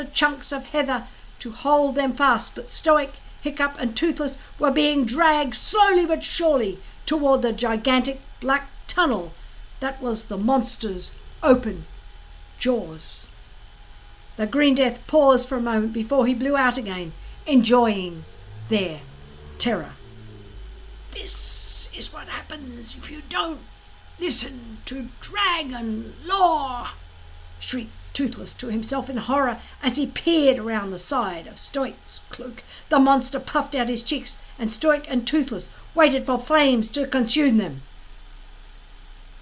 chunks of heather to hold them fast, but Stoic, Hiccup and Toothless were being dragged slowly but surely toward the gigantic black tunnel that was the monster's open jaws. The Green Death paused for a moment before he blew out again, enjoying their terror. "This is what happens if you don't listen to dragon law," shrieked Toothless to himself in horror as he peered around the side of Stoic's cloak. The monster puffed out his cheeks, and Stoic and Toothless waited for flames to consume them.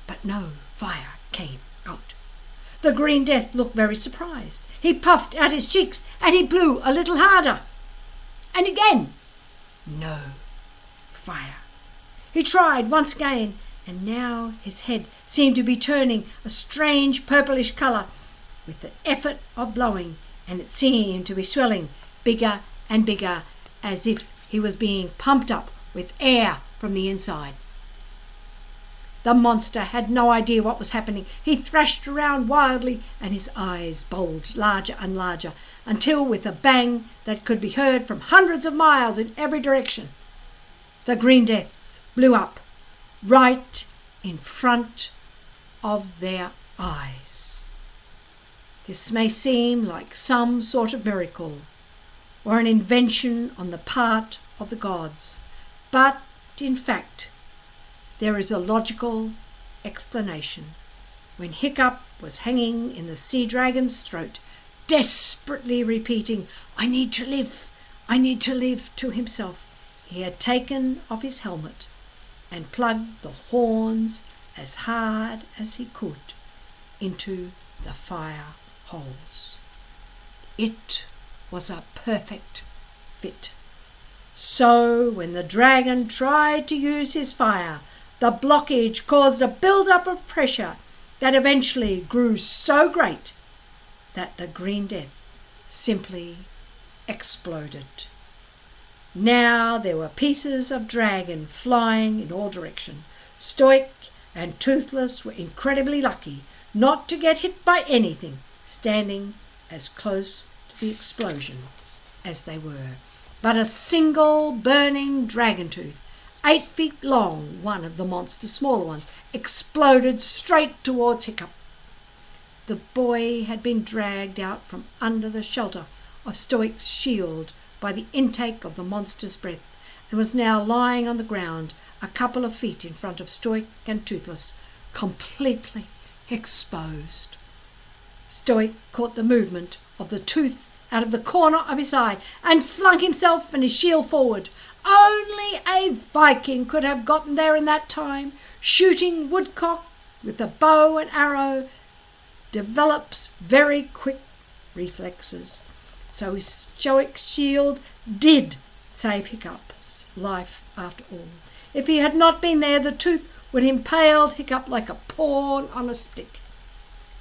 But no fire came out. The Green Death looked very surprised. He puffed out his cheeks and he blew a little harder. And again, no fire. He tried once again, and now his head seemed to be turning a strange purplish colour with the effort of blowing, and it seemed to be swelling bigger and bigger, as if he was being pumped up with air from the inside. The monster had no idea what was happening. He thrashed around wildly, and his eyes bulged larger and larger, until with a bang that could be heard from hundreds of miles in every direction, the Green Death blew up right in front of their eyes. This may seem like some sort of miracle or an invention on the part of the gods, but in fact there is a logical explanation. When Hiccup was hanging in the sea dragon's throat, desperately repeating, "I need to live, I need to live," to himself, he had taken off his helmet and plugged the horns as hard as he could into the fire holes. It was a perfect fit. So when the dragon tried to use his fire, the blockage caused a build-up of pressure that eventually grew so great that the Green Death simply exploded. Now there were pieces of dragon flying in all directions. Stoic and Toothless were incredibly lucky not to get hit by anything, standing as close to the explosion as they were. But a single burning dragon tooth, 8 feet long, one of the monster's smaller ones, exploded straight towards Hiccup. The boy had been dragged out from under the shelter of Stoic's shield by the intake of the monster's breath, and was now lying on the ground a couple of feet in front of Stoic and Toothless, completely exposed. Stoic caught the movement of the tooth out of the corner of his eye and flung himself and his shield forward. Only a Viking could have gotten there in that time. Shooting woodcock with a bow and arrow develops very quick reflexes. So his stoic shield did save Hiccup's life after all. If he had not been there, the tooth would have impaled Hiccup like a pawn on a stick.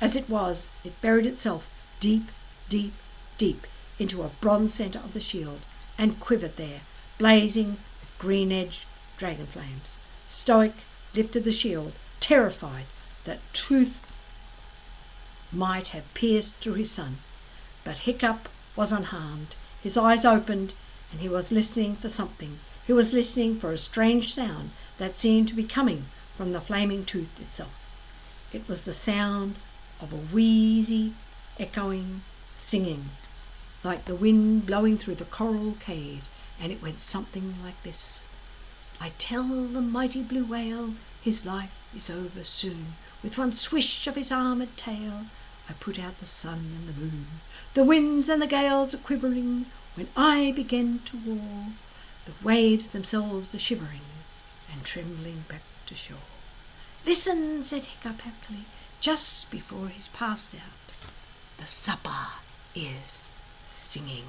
As it was, it buried itself deep, deep, deep into a bronze centre of the shield and quivered there, blazing with green-edged dragon flames. Stoic lifted the shield, terrified that tooth might have pierced through his son. But Hiccup was unharmed. His eyes opened, and he was listening for something. He was listening for a strange sound that seemed to be coming from the flaming tooth itself. It was the sound of a wheezy, echoing singing, like the wind blowing through the coral caves, and it went something like this. "I tell the mighty blue whale his life is over soon. With one swish of his armoured tail, I put out the sun and the moon. The winds and the gales are quivering when I begin to roar. The waves themselves are shivering and trembling back to shore." "Listen," said Hiccup happily, just before he's passed out. "The supper is singing."